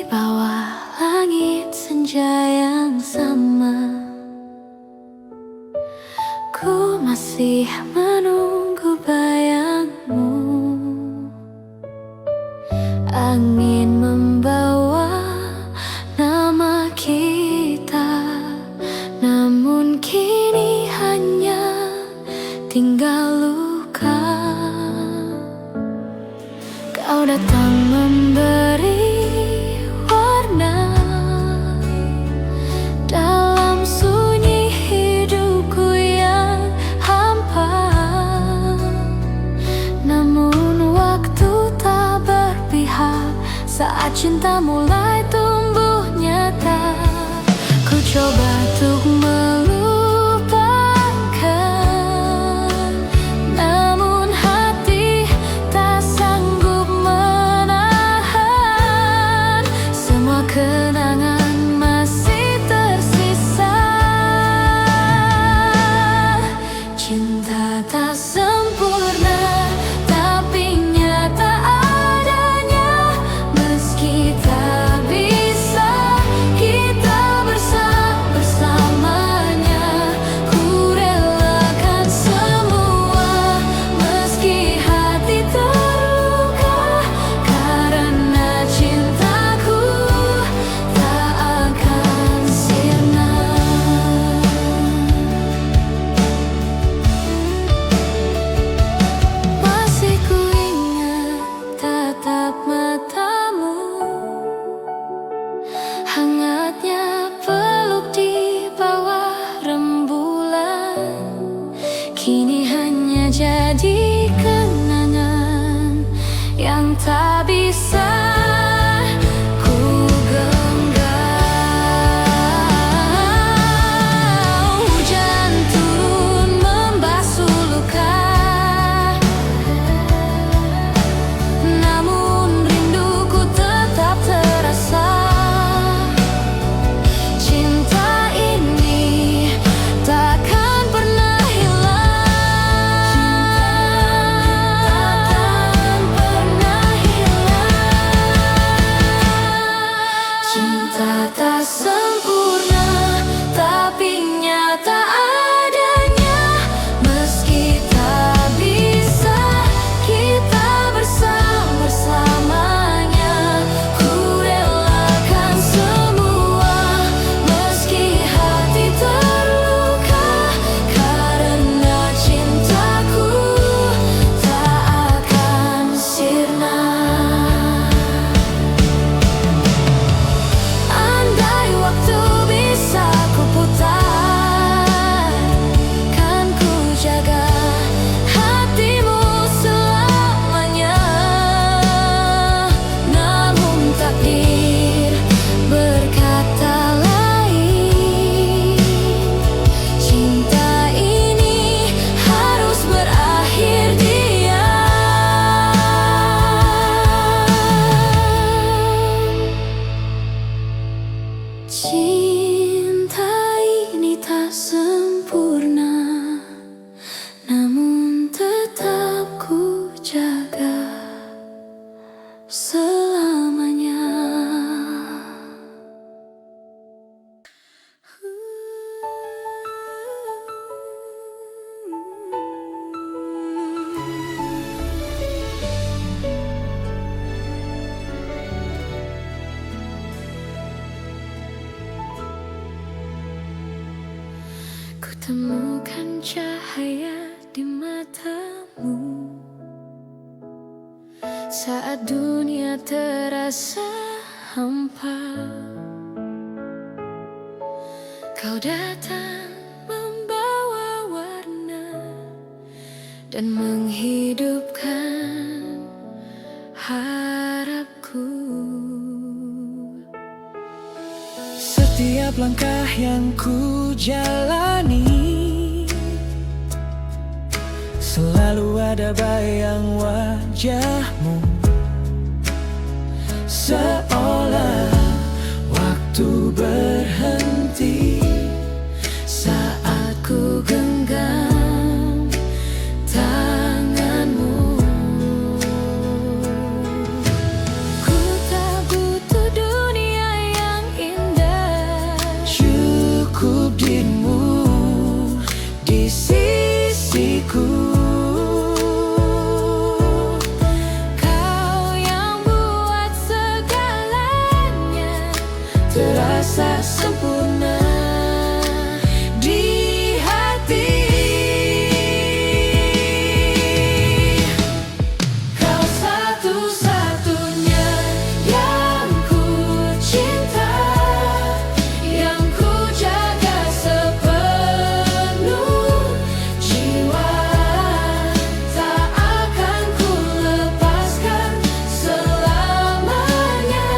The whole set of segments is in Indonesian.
bawah langit senja yang sama, ku masih menunggu bayangmu. Angin membawa nama kita, namun kini hanya tinggal luka. Kau datang memberi warna dalam sunyi hidupku yang hampa. Namun waktu tak berpihak saat cinta mulai tumbuh nyata. Ku coba untuk melupakan, namun hati tak sanggup menahan. Semua kenangan masih tersisa. Cinta tak sempurna, tapi nyata adanya. Meski tak bisa kita bersamanya, ku relakan semua. Meski hati terluka, karena cintaku tak akan sirna. Masih ku ingat tatap matamu, hangatnya peluk di bawah rembulan. Kini hanya jadi kenangan yang tak bisa ku genggam. Hujan turun membasuh luka, namun rinduku tetap terasa. Cinta ini takkan pernah hilang, takkan pernah hilang. Cinta tak sempurna, tapi nyata adanya. Meski tak bisa kita bersamanya, ku relakan semua. Meski hati terluka, karena cintaku tak akan sirna. Andai waktu bisa ku putar, kan ku jaga hatimu selamanya. Namun takdir berkata lain. Cinta ini harus berakhir diam. Cinta ini tak sempurna, namun tetap ku jaga selamanya. Ku temukan cahaya di matamu saat dunia terasa hampa. Kau datang membawa warna dan menghidupkan harapku. Setiap langkah yang ku jalani, selalu ada bayang wajahmu. Seolah waktu berhenti saat ku genggam tanganmu. Ku tak butuh dunia terasa sempurna di hati. Kau satu-satunya yang ku cinta, yang ku jaga sepenuh jiwa. Tak akan ku lepaskan selamanya,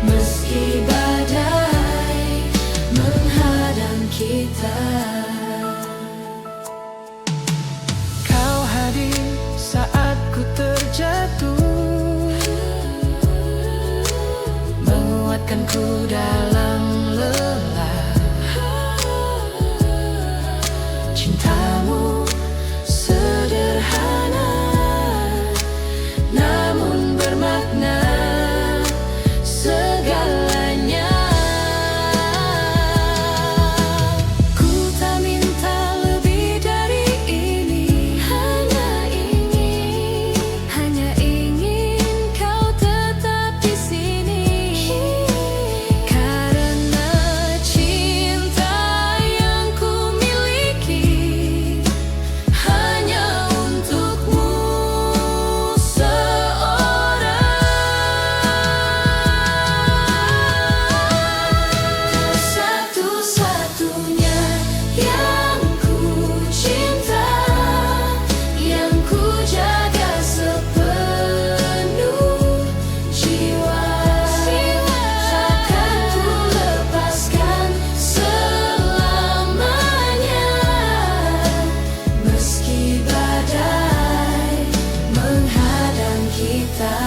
meski badai menghadang kita. Kau hadir saat ku terjatuh, menguatkanku dalam lelah. Cintamu sederhana namun bermakna segalanya. Ku tak minta lebih dari ini, hanya ingin kau tetap di sini. Karena cinta yang ku miliki hanya untukmu seorang. Satu-satunya yang ku cinta, yang ku jaga sepenuh jiwa. Takkan ku lepaskan selamanya, meski badai menghadang kita.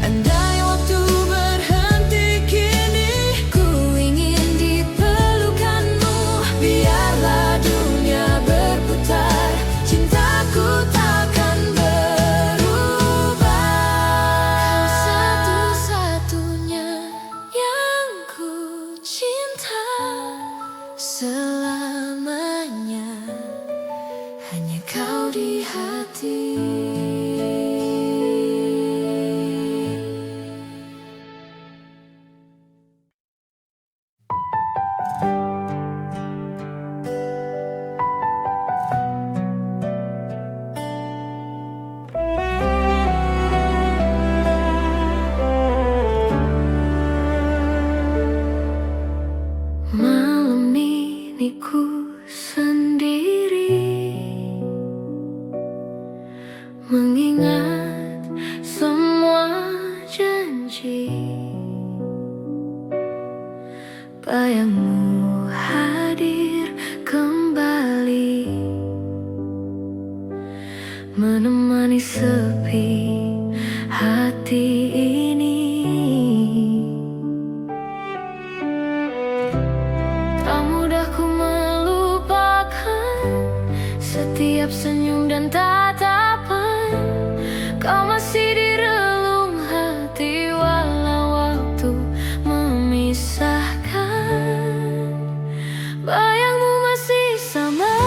Andai waktu berhenti kini, ku ingin di pelukanmu. Biarlah dunia berputar, cintaku takkan berubah. Satu-satunya yang ku cinta selamanya, hanya kau di hati. Malam ini ku sendiri, mengingat semua janji. Bayangmu hadir kembali, menemani sepi hati ini. Tak mudah ku melupakan setiap senyum dan tatapan. Kau masih di relung hati walau waktu memisahkan. Bayangmu masih sama,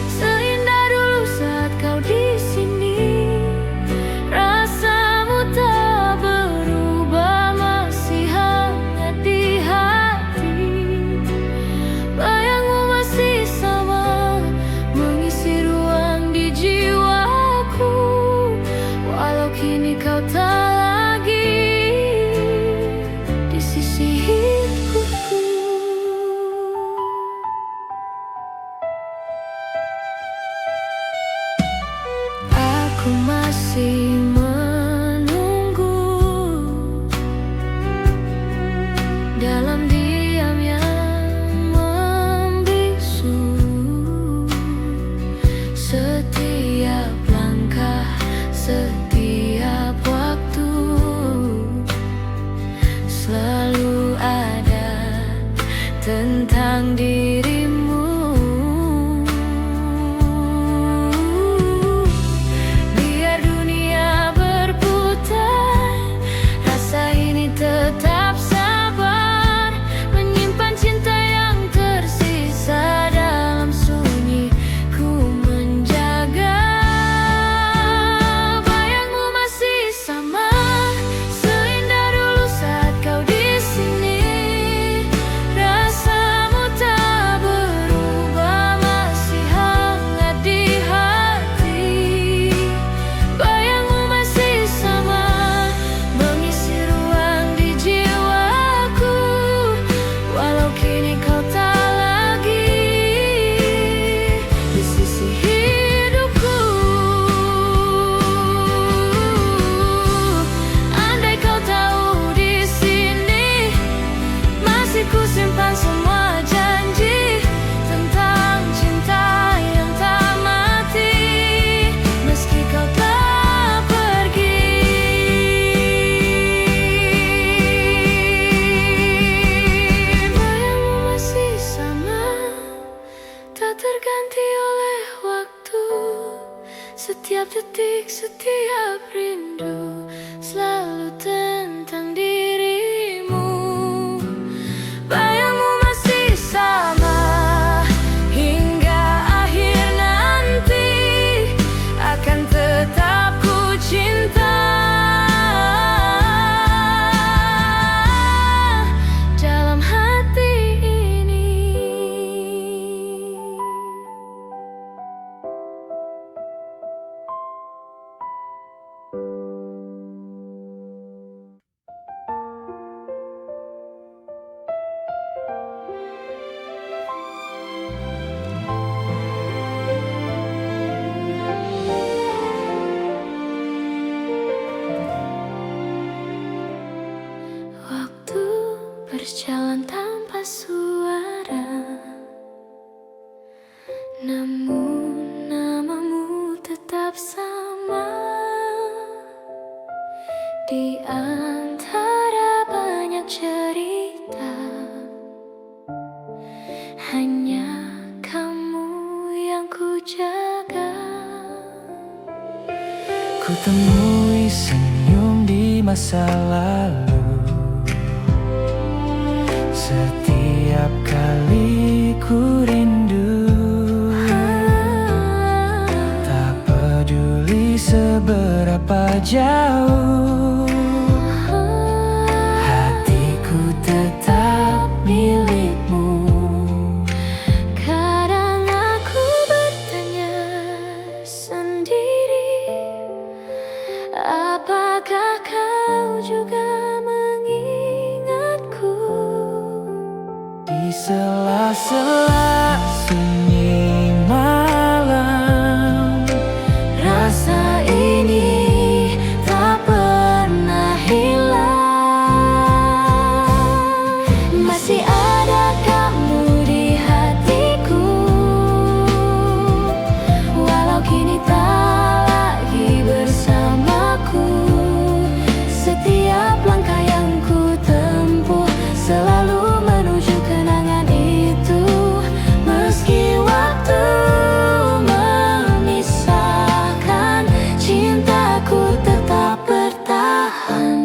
seindah dulu saat kau di sini. Rasamu tak berubah, masih hangat di hati. Bayangmu masih sama, mengisi ruang di jiwaku. Walau kini kau tak lagi di sisi hidupku. Aku masih menunggu dalam diam yang membisu. Setiap langkah, setiap waktu Di antara banyak cerita, hanya kamu yang ku jaga. Ku temui senyum di masa lalu. Setiap kali ku rindu, tak peduli seberapa jauh, hatiku tetap milikmu. Kadang aku bertanya sendiri, apakah kau juga mengingatku? Di sela-sela sunyi malam, rasa ini tak pernah hilang. Masih ada kamu di hatiku, walau kini tak lagi bersamaku. Setiap langkah yang ku tempuh selalu menuju kenangan itu. Meski waktu memisahkan, cintaku tetap bertahan.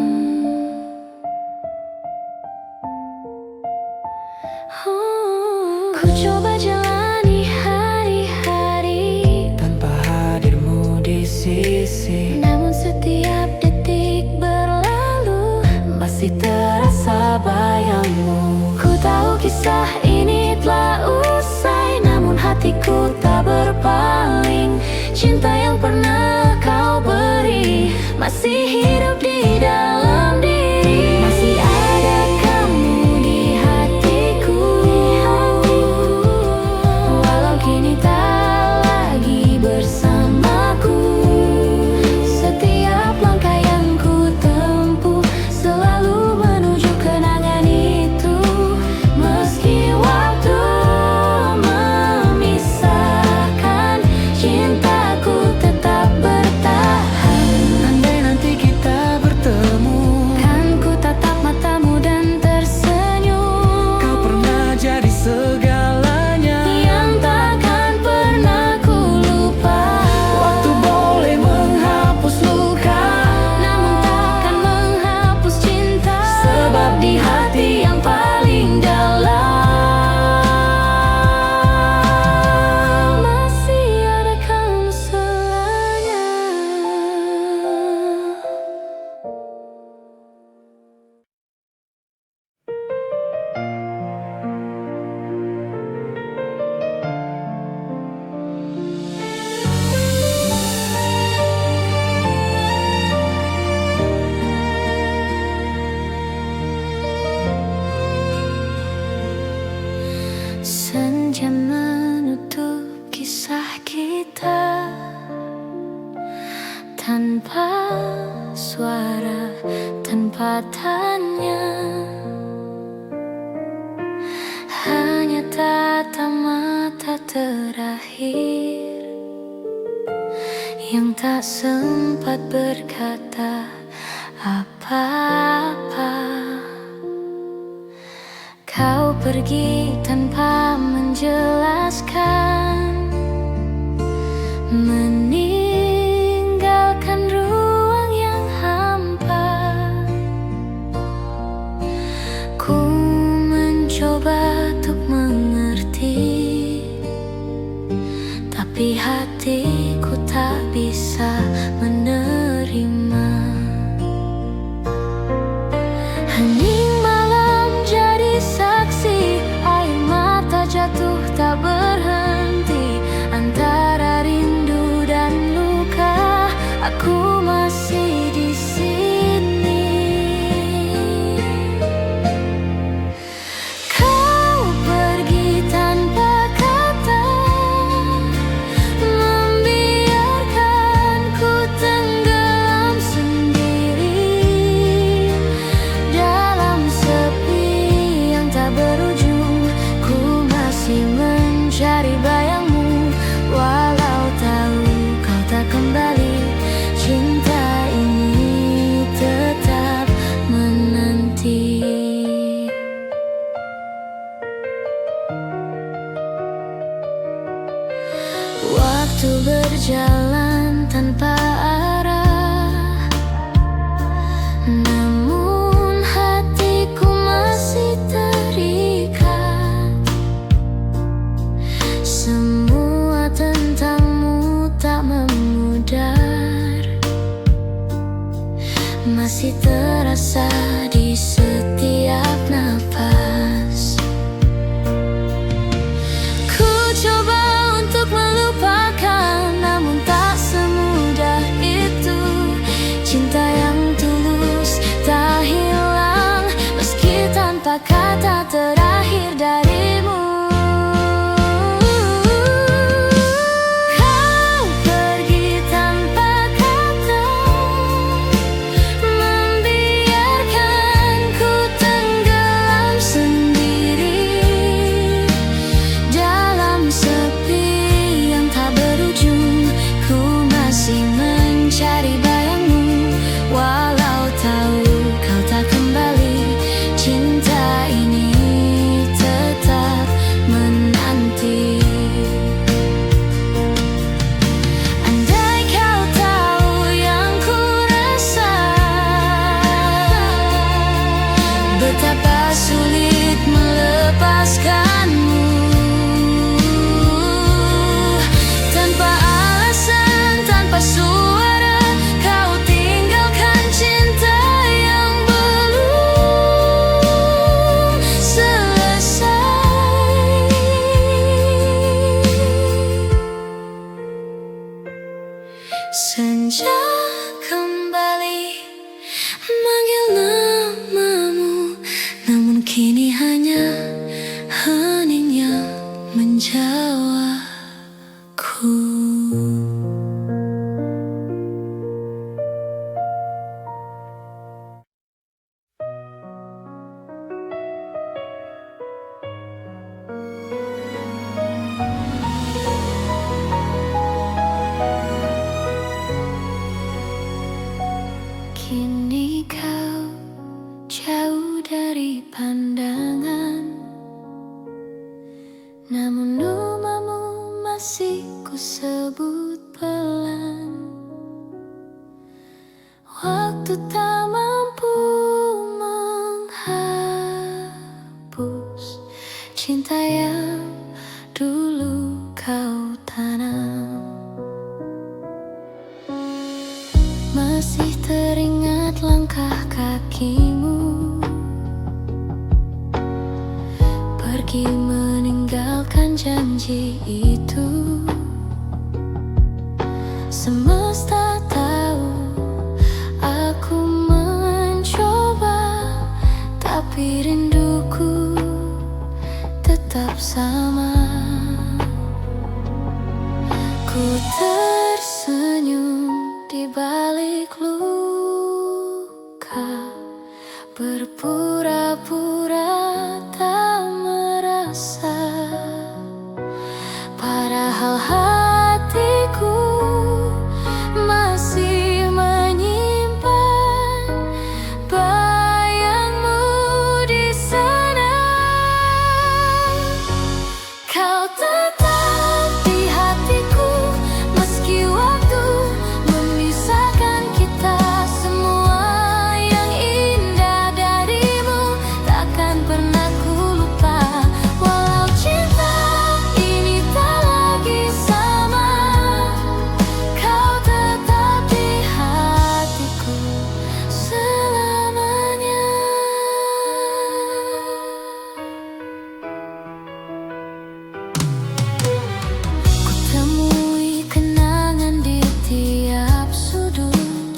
Ku coba jalani hari-hari tanpa hadirmu di sisi, namun setiap detik berlalu masih terasa bayangmu. ku tahu kisah ini telah usai, namun hatiku tak berpaling. Cinta yang pernah kau beri masih hidup di dalam diri. Masih ada kamu di hatiku, walau kini tak lagi bersamaku. Setiap langkah yang ku tempuh selalu menuju kenangan itu. Meski waktu memisahkan, cintaku tetap bertahan. Andai nanti kita bertemu, Kan ku tatap matamu dan tersenyum. kau pernah jadi segalanya Yang takkan pernah ku lupa. Waktu boleh menghapus luka, Namun takkan menghapus cinta, sebab di hati yang paling dalam masih ada kamu selamanya. Senja menutup kisah kita tanpa suara, tanpa tanya. Hanya tatap mata terakhir yang tak sempat berkata apa-apa. Kau pergi tanpa menjelaskan, meninggalkan ruang yang hampa. Ku mencoba untuk mengerti, tapi hatiku tak bisa menerima. Hening malam jadi saksi, air mata jatuh tak berhenti. masih terasa di setiap napas. Ku coba untuk melupakan, namun tak semudah itu. Cinta yang tulus tak hilang, meski tanpa kata terakhir darimu. Kau pergi tanpa kata, membiarkanku tenggelam sendiri dalam sepi yang tak berujung. Ku masih mencari bayangmu, walau tahu kau tak kembali. Cinta ini tetap menanti. Andai kau tahu yang ku rasa, betapa sulit melepaskanmu. Tanpa alasan, tanpa suara, kau tinggalkan cinta yang belum selesai. Senja kembali manggil namamu, namun kini hanya hening yang menjawabku. Kini kau jauh dari pandangan, namun namamu masih ku sebut pelan. Waktu tak mampu menghapus cinta yang dulu kau tanam. Masih teringat langkah kakimu pergi meninggalkan janji itu. Semesta tahu aku mencoba, tapi rinduku tetap sama. Ku tersenyum di balik luka, berpura-pura tak merasa, padahal hatiku masih menyimpan bayangmu di sana. Kau tetap di hatiku, meski waktu memisahkan kita. Semua yang indah darimu takkan pernah ku lupa. Walau cinta ini tak lagi sama, kau tetap di hatiku selamanya. Ku temui kenangan di tiap sudut,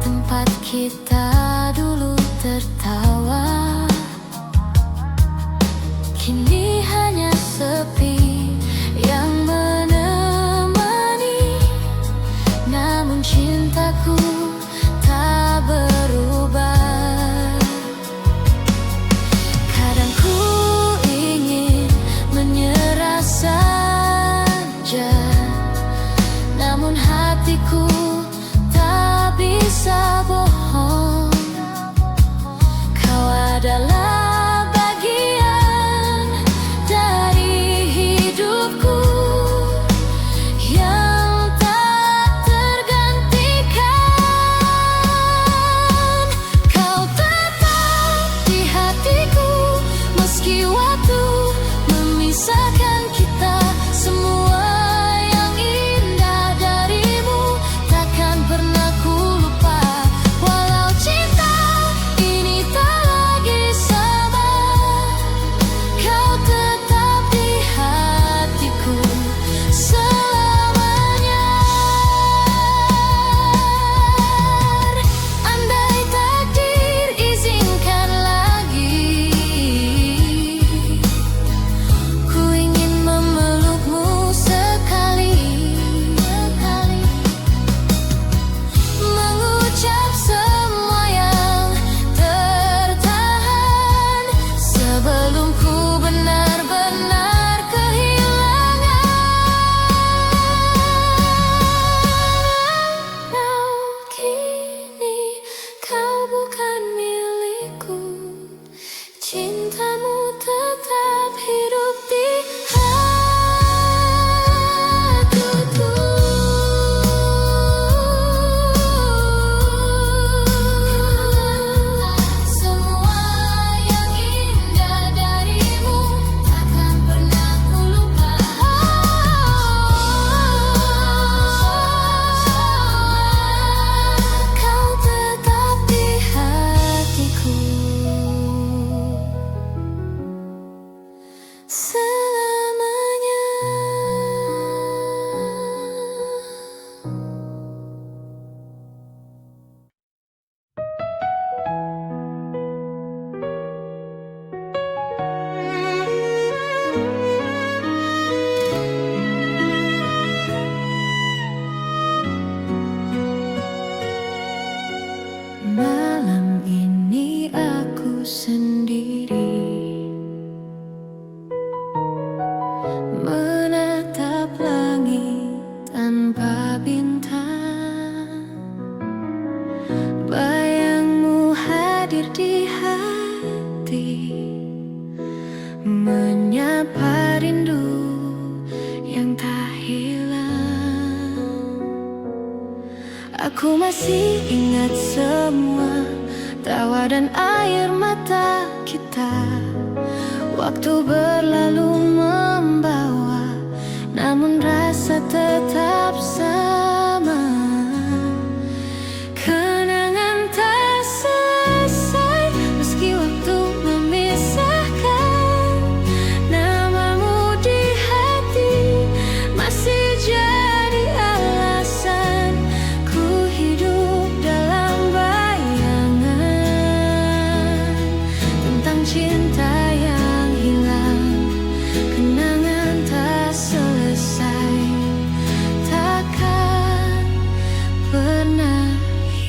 tempat kita dulu tertawa. Kini hanya sepi yang menemani, namun cintaku tak berubah. Kadang ku ingin menyerah saja, namun hatiku tak bisa bohong. Kau adalah bagian dari hidupku yang tak tergantikan. Aku masih ingat semua tawa dan air mata kita. Waktu berlalu membawa, namun rasa tetap sama. Kenangan tak selesai meski waktu memisahkan. Namamu di hati masih jadi alasan ku hidup dalam bayangan tentang cinta yang hilang. Kenangan tak selesai, takkan pernah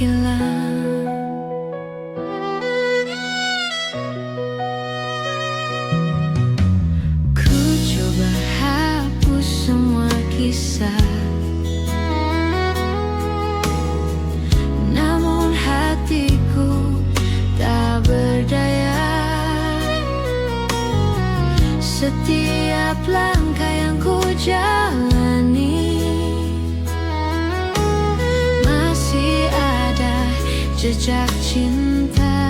hilang. Ku coba hapus semua kisah, namun hatiku tak berdaya. Setiap langkah yang ku jalani masih ada jejak cinta.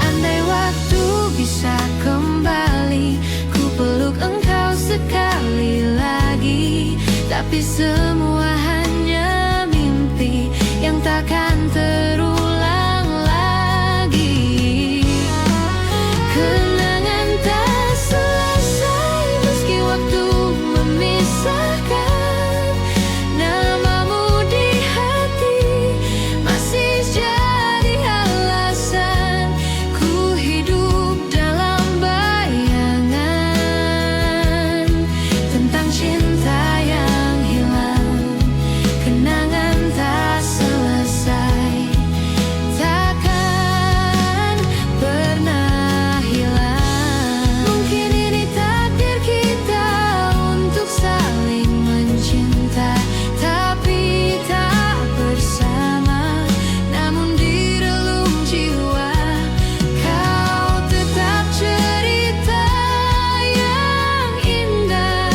Andai waktu bisa kembali, ku peluk engkau sekali lagi. Tapi semua hanya mimpi yang takkan terulang lagi. Kenangan tak selesai meski waktu memisahkan. Namamu di hati masih jadi alasan ku hidup dalam bayangan tentang cinta yang hilang. Kenangan tak selesai, takkan pernah hilang. Mungkin ini takdir kita untuk saling mencinta, tapi tak bersama. Namun di relung jiwa kau tetap cerita yang indah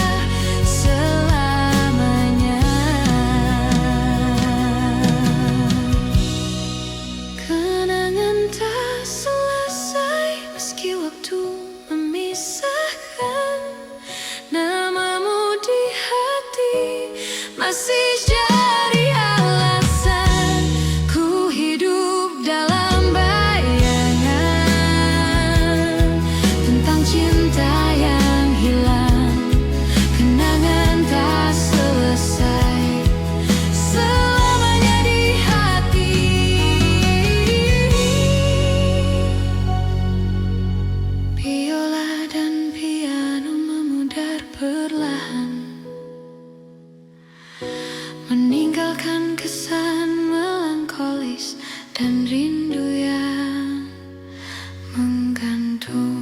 selamanya. Kenangan tak selesai meski waktu memisahkan. Namamu di hati masih jadi alasan ku hidup dalam bayangan tentang cinta yang hilang. Kenangan tak selesai, selamanya di hati. Biola dan piano memudar perlahan, meninggalkan kesan melankolis dan rindu yang menggantung.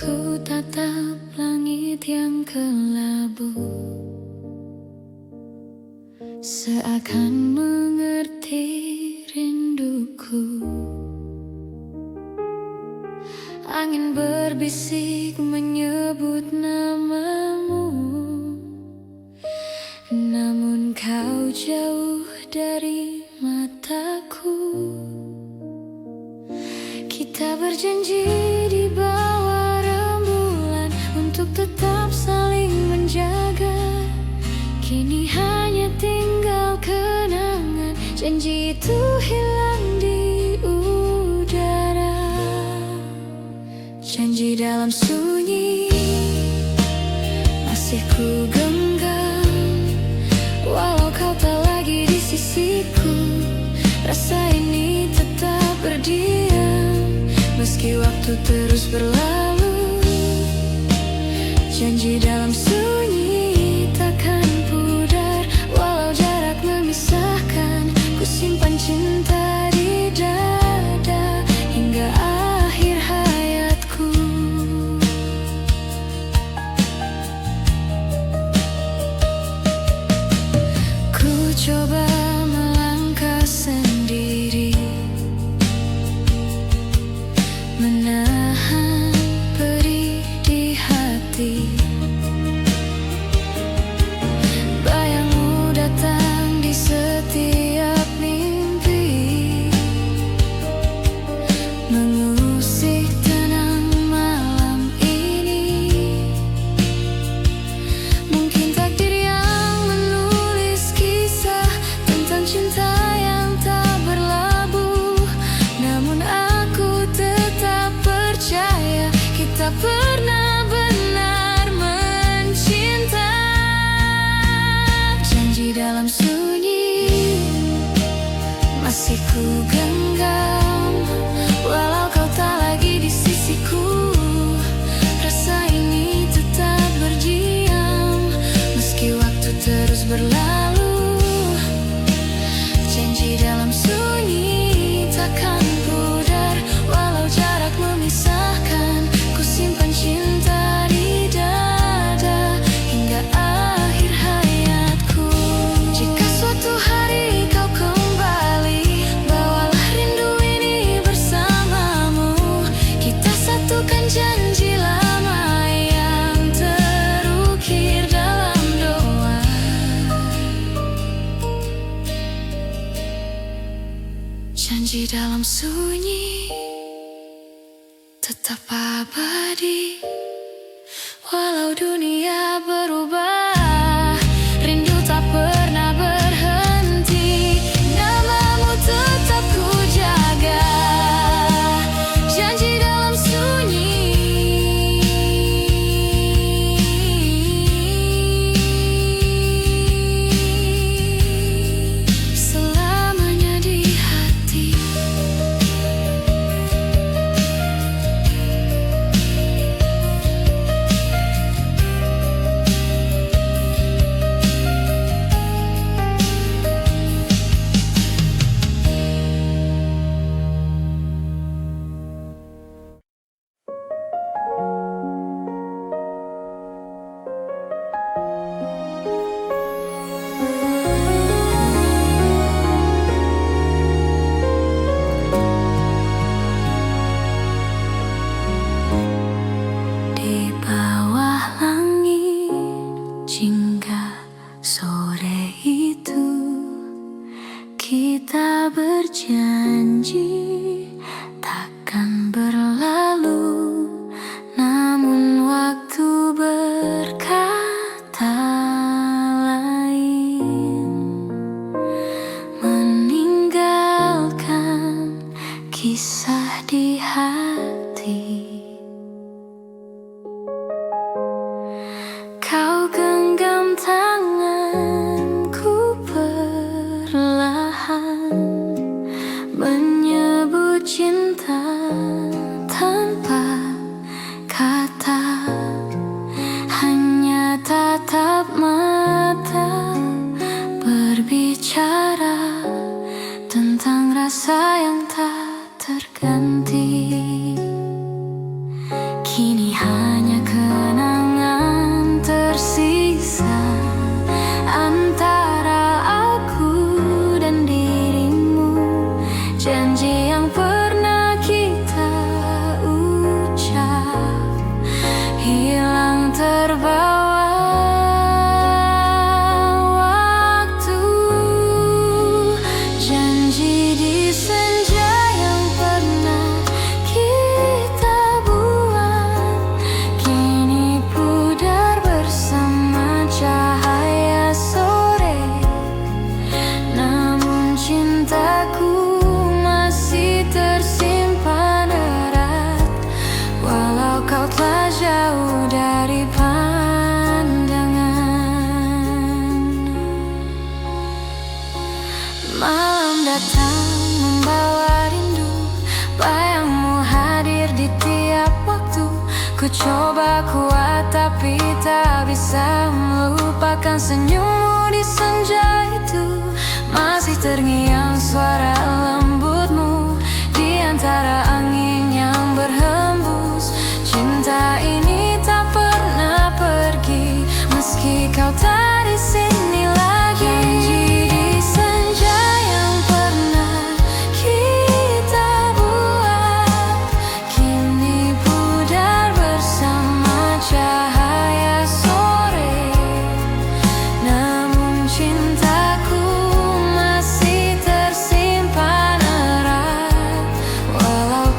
Ku tatap langit yang kelabu, seakan mengerti rinduku. Angin berbisik menyebut namamu, namun kau jauh dari mataku. Kita berjanji di bawah rembulan untuk tetap saling menjaga. Kini hanya tinggal kenangan, janji itu hilang di udara. Janji dalam sunyi masih ku genggam, walau kau tak lagi di sisiku. Rasa ini tetap berdiam meski waktu terus berlalu. Janji dalam sunyi takkan pudar, walau jarak memisahkan. Ku simpan cinta di dada hingga akhir hayatku. sunyi tetap abadi. Walau dunia berubah, rindu tak pernah berhenti. Namamu tetap ku jaga, janji dalam sunyi. Selamanya di hati. Di bawah langit jingga sore itu, kita berjanji takkan berlalu. Namun waktu berkata lain, meninggalkan kisah di hati. Kau genggam tanganku perlahan, menyebut cinta tanpa kata. Hanya tatap mata berbicara tentang rasa yang tak terganti. Kini hanya kenangan tersisa antara aku dan dirimu. Janji yang pernah kita ucap hilang terbawa waktu. Janji di senja yang pernah kita buat kini pudar bersama cahaya sore. Namun cintaku masih tersimpan erat, walau kau telah jauh dari pandangan. Malam datang membawa rindu, bayangmu hadir di tiap waktu. Ku coba kuat tapi tak bisa melupakan senyummu di senja itu. Masih terngiang suara lembutmu di antara angin yang berhembus. Cinta ini tak pernah pergi meski kau tak di sini lagi. Janji di senja yang pernah kita buat kini pudar bersama cahaya sore. Namun cintaku masih tersimpan erat, walau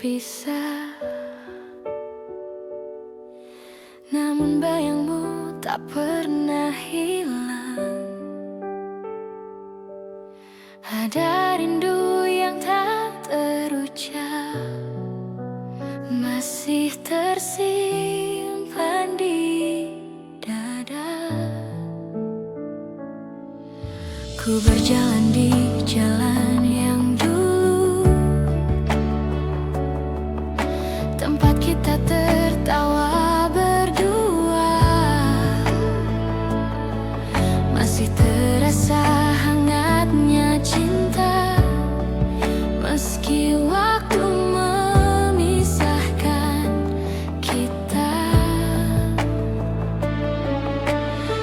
berpisah, namun bayangmu tak pernah hilang. Ada rindu yang tak terucap, masih tersimpan di dada. Ku berjalan di jalan yang dulu, tempat kita tertawa berdua. Masih terasa hangatnya cinta, meski waktu memisahkan kita.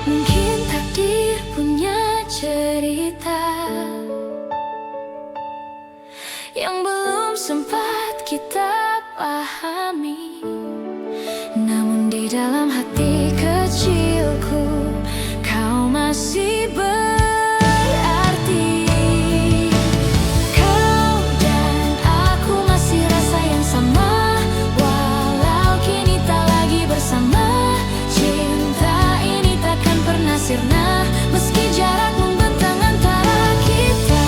Mungkin takdir punya cerita yang belum sempat kita pahami, namun di dalam hati kecilku kau masih berarti. Kau dan aku masih rasa yang sama, walau kini tak lagi bersama. Cinta ini takkan pernah sirna, meski jarak membentang antara kita.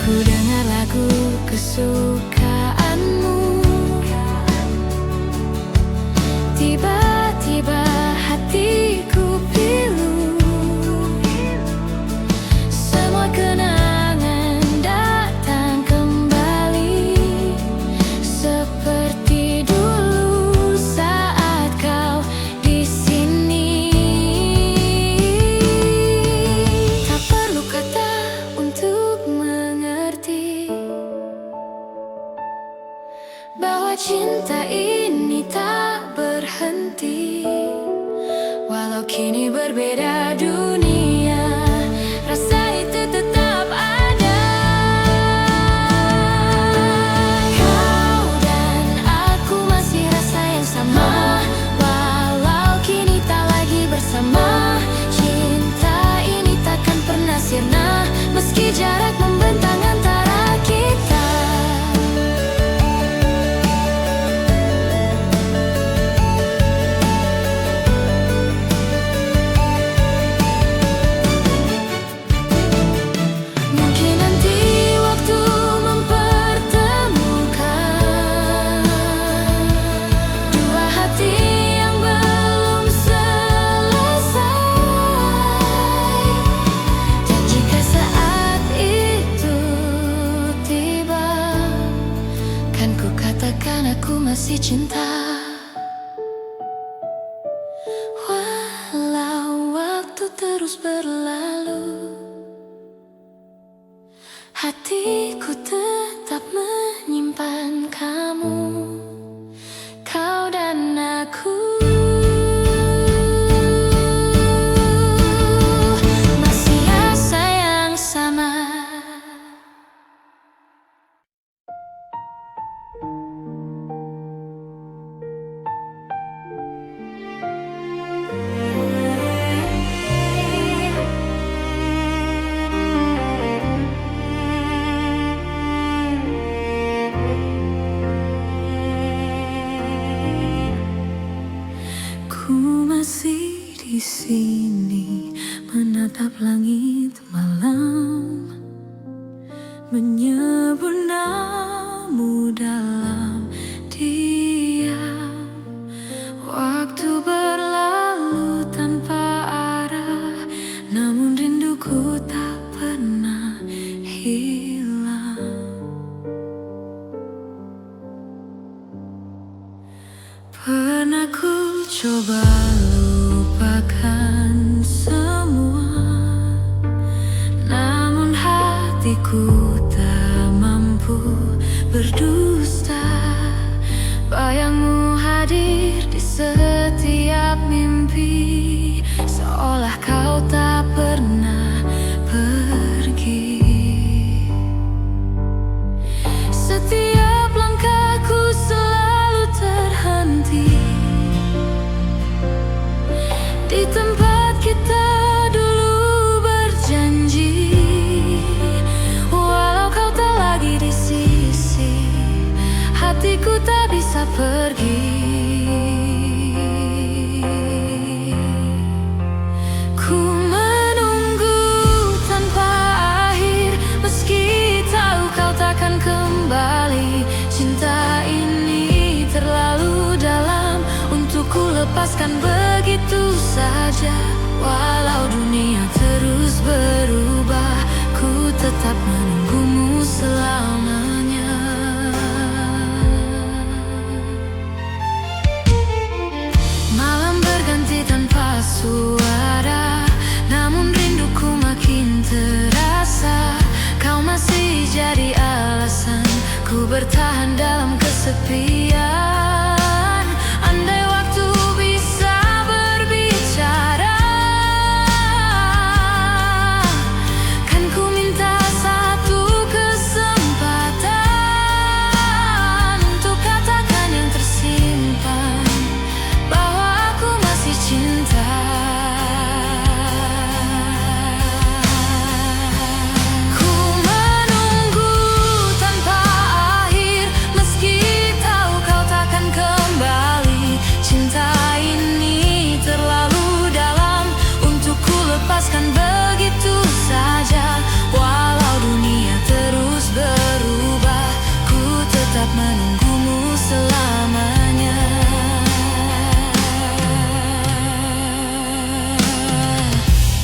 Ku dengar lagu kesukaanmu, tiba-tiba hatiku pilu. Semua kenangan datang kembali, seperti dulu saat kau di sini. Tak perlu kata untuk mengerti bahwa cinta ini tak berhenti. Walau kini berbeda dunia, rasa itu tetap ada. Kau dan aku masih rasa yang sama, walau kini tak lagi bersama. Cinta ini takkan pernah sirna, meski jarak membentang antara kita. Mungkin nanti waktu mempertemukan dua hati yang belum selesai. Dan jika saat itu tiba, kan ku katakan aku masih cinta. Walau waktu terus berlalu, hatiku tetap menyimpan kamu, kau dan aku. Masih rasa yang sama. Ku masih di sini menatap langit malam, menyebut namamu dalam diam. Waktu berlalu tanpa arah, namun rinduku tak pernah hilang. Pernah ku coba lupakan semua, lepaskan begitu saja. Walau dunia terus berubah, ku tetap menunggumu selamanya. Malam berganti tanpa suara, namun rinduku makin terasa. Kau masih jadi alasan ku bertahan dalam kesepian. Andai waktu bisa berbicara, kan ku minta satu kesempatan untuk katakan yang tersimpan, bahwa aku masih cinta. Ku menunggu tanpa akhir, meski tahu kau takkan kembali. Cinta ini terlalu dalam untuk ku lepaskan begitu saja. Walau dunia terus berubah, ku tetap menunggumu selamanya.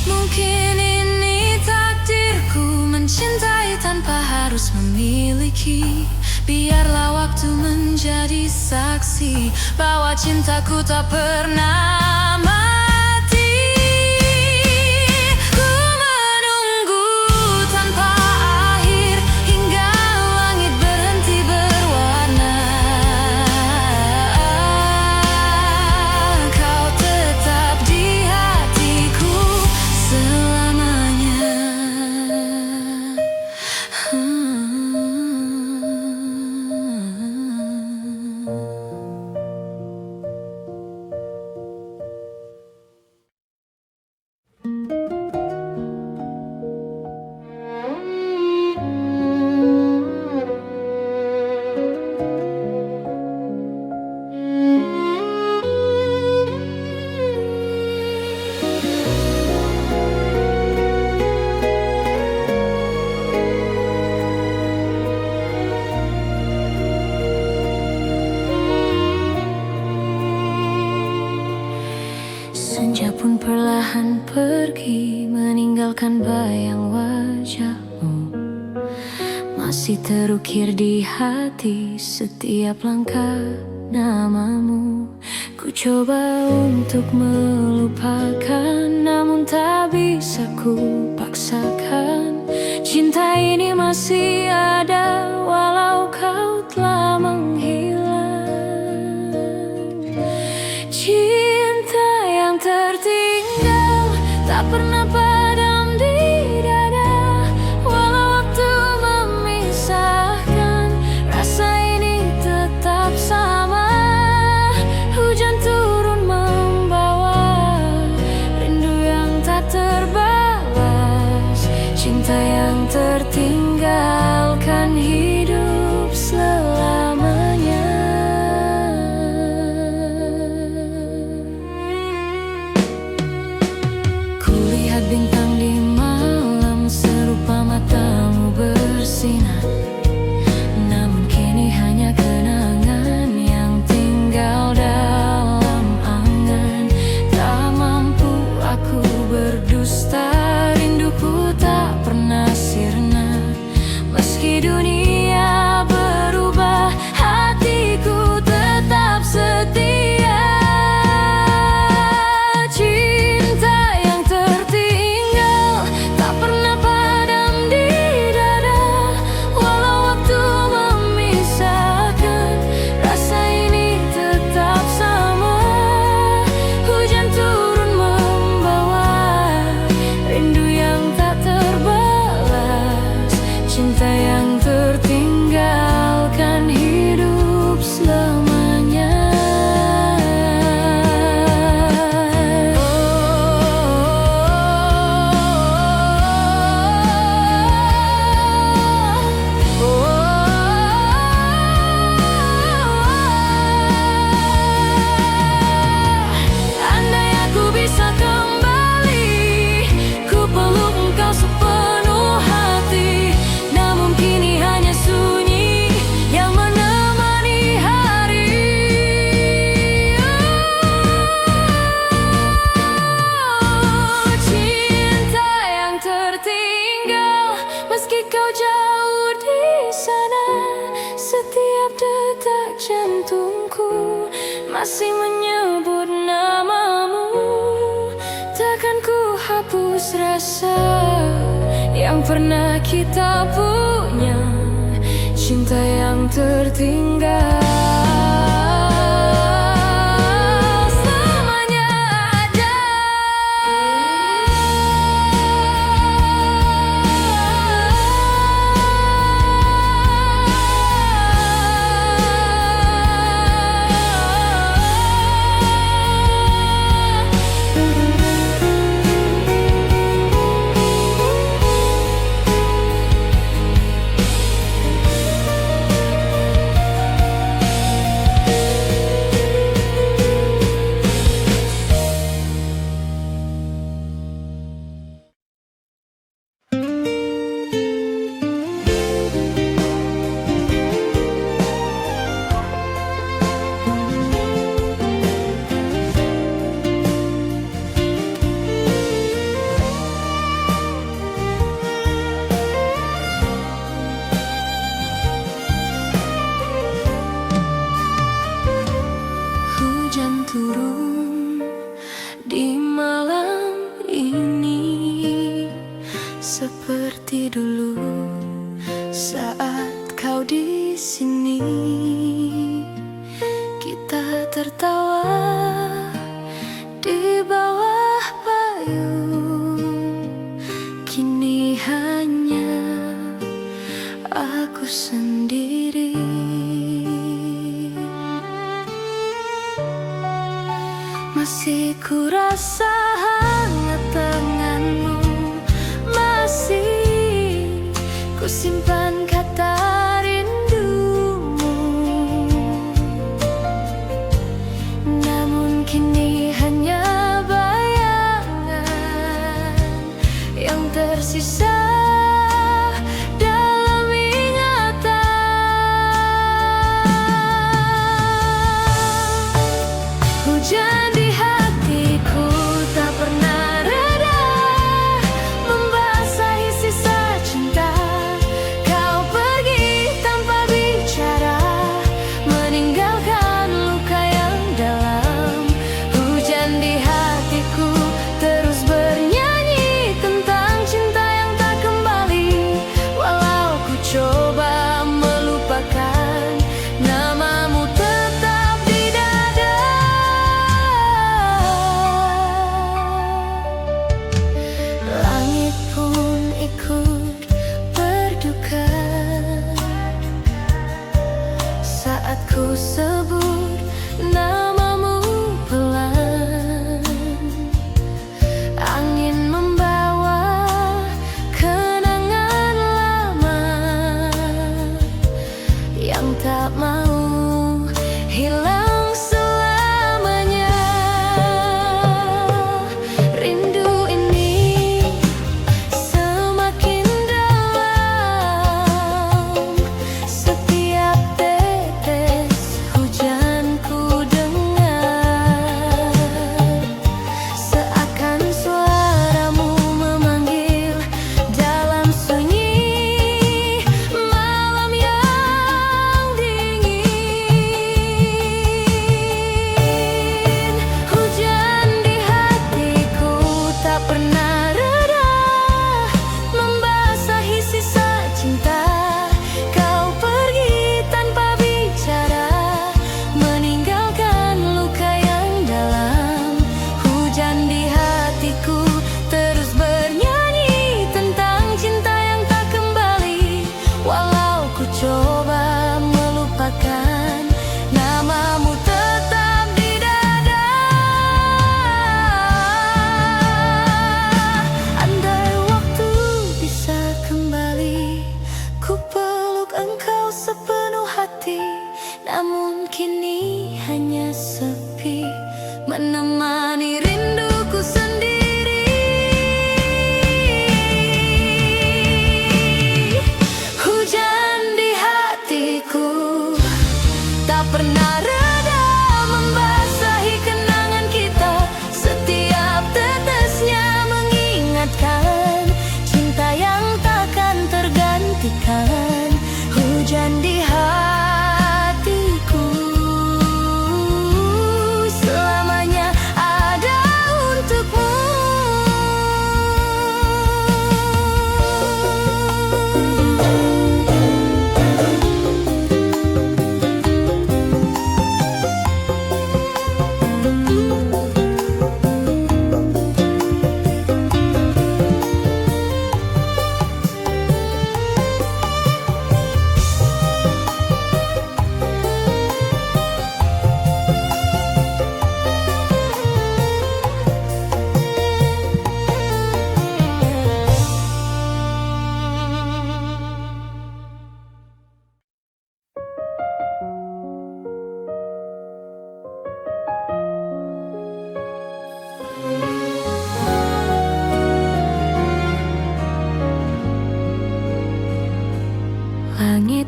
Mungkin ini takdirku, mencintai tanpa harus memiliki. Biarlah waktu menjadi saksi bahwa cintaku tak pernah mati. Ku menunggu tanpa akhir hingga langit berhenti berwarna. Kau tetap di hatiku selamanya. Senja pun perlahan pergi, meninggalkan bayang wajahmu. Masih terukir di hati setiap langkah namamu. Ku coba untuk melupakan, namun tak bisa ku paksakan. Cinta ini masih ada walau kau telah menghilang. Cinta yang tertinggal tak pernah padam di dada. Walau waktu memisahkan, rasa ini tetap sama. Hujan turun membawa rindu yang tak terbalas. Cinta yang tertinggalkan hidup selamanya. Kulihat bintang di malam, serupa matamu bersinar. Namun kini hanya kenangan yang tinggal dalam angan. Tak mampu aku berdusta, rinduku tak pernah sirna. Meski dunia berubah, hatiku tetap setia. Cinta yang tertinggal tak pernah padam di dada. Walau waktu memisahkan, rasa ini tetap sama. Hujan turun membawa masih menyebut namamu. Takkan ku hapus rasa yang pernah kita punya, cinta yang tertinggal. Hujan turun di malam ini, seperti dulu saat kau di sini. Kita tertawa di bawah payung, kini hanya aku sendiri. Masih ku rasa hangat tanganmu, masih ku simpan kata rindumu. Namun kini hanya bayangan yang tersisa dalam ingatan. Hujan di hatiku tak pernah reda, membasahi sisa cinta. Kau pergi tanpa bicara, meninggalkan luka yang dalam. Hujan di hatiku terus bernyanyi tentang cinta yang tak kembali. Walau ku coba melupakan, namamu tetap di dada. Langit pun ikut berduka saat ku sebut namamu pelan. Angin membawa kenangan lama yang tak mau hilang selamanya. Rindu ini semakin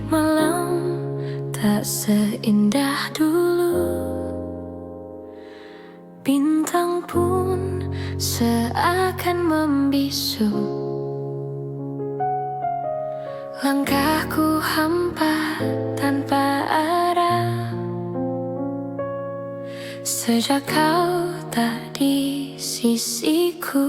malam tak seindah dulu. Bintang pun seakan membisu. Langkahku hampa tanpa arah sejak kau tak di sisiku.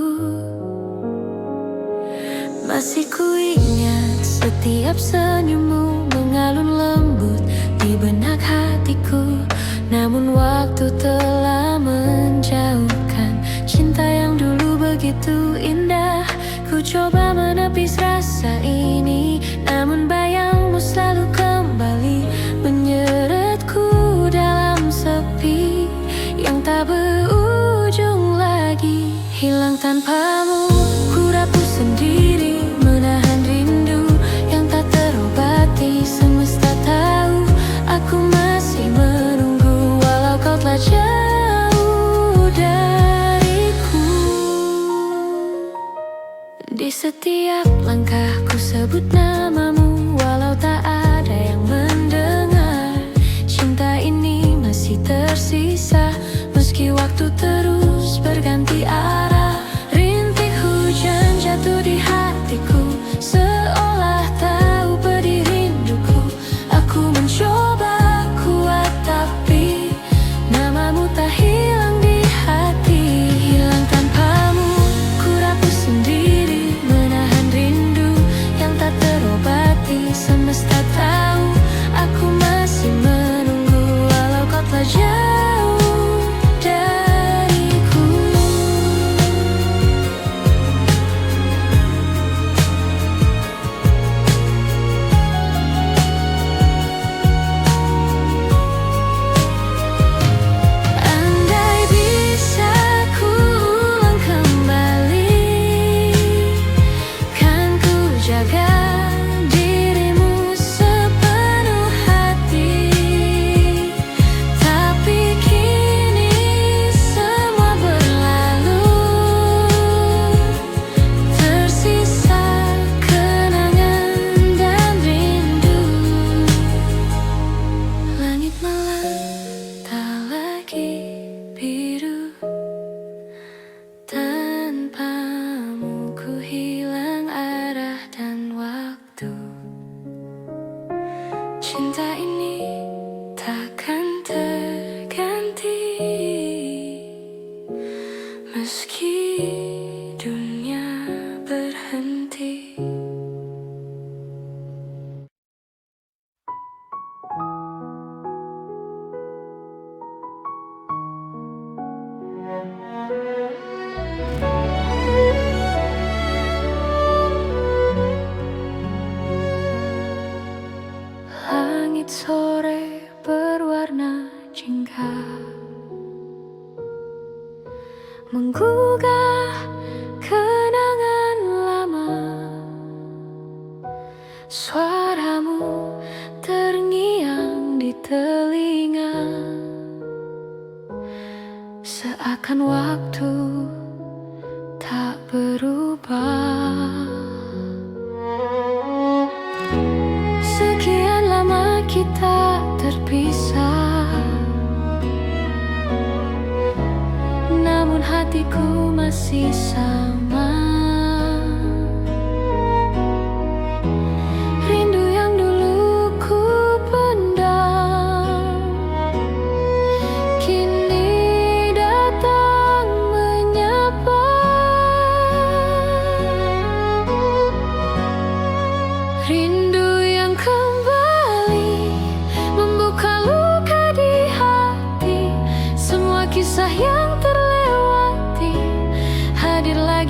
Masih kuingat setiap senyummu mengalun lembut di benak hatiku. Namun waktu telah menjauhkan cinta yang dulu begitu indah. Ku coba menepis rasa ini, namun bayangmu selalu kembali menyeretku dalam sepi yang tak berujung lagi. Hilang tanpamu, ku rapuh sendiri, menahan rindu yang tak terobati. Semesta tahu aku masih menunggu, walau kau telah jauh dariku. Di setiap langkahku sebut namamu, walau tak ada yang mendengar. Cinta ini masih tersisa, meski waktu terus berganti arah. Rintik hujan jatuh di hatiku, seolah tahu pedih rinduku. Aku mencoba kuat tapi namamu tak hilang di hati. Hilang tanpamu, ku rapuh sendiri, menahan rindu yang tak terobati. Semesta tahu aku masih menunggu, walau kau telah jauh dariku. Andai bisa ku ulang kembali, kan ku jaga dirimu sepenuh hati. Tapi kini semua berlalu, tersisa kenangan dan rindu. Langit malam tak lagi biru, tanpamu ku hilang arah dan waktu. Cinta ini takkan terganti, meski dunia berhenti. Langit sore berwarna jingga, menggugah kenangan lama. Suaramu terngiang di telinga, seakan waktu tak berubah. Sekian lama kita terpisah, namun hatiku masih sama. Rindu yang dulu ku pendam, kini datang menyapa. Rindu yang kembali membuka luka di hati. Semua kisah yang terlewati hadir lagi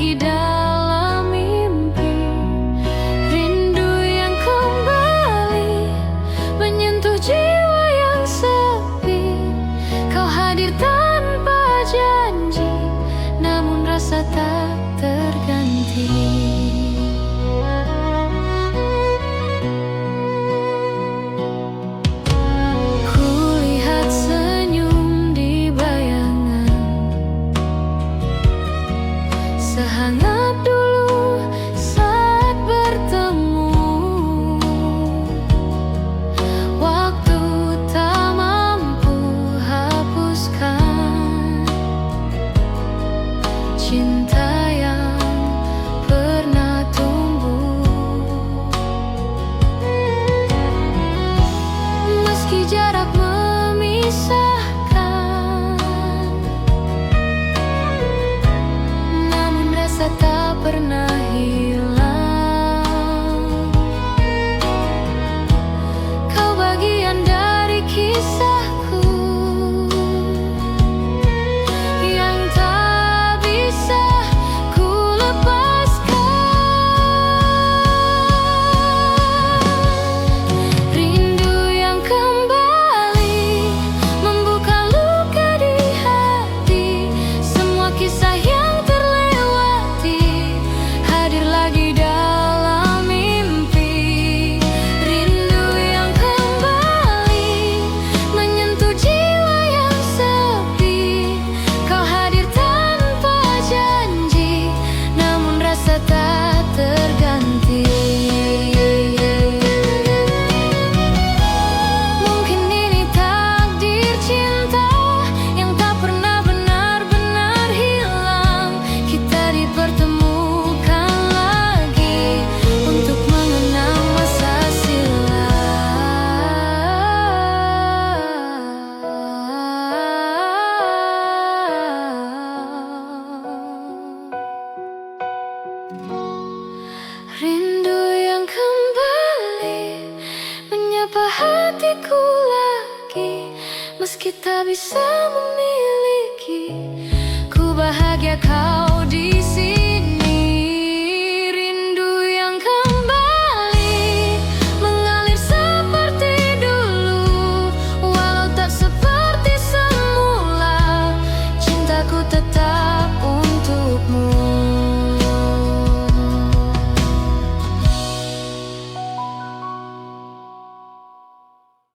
kita bisa memilih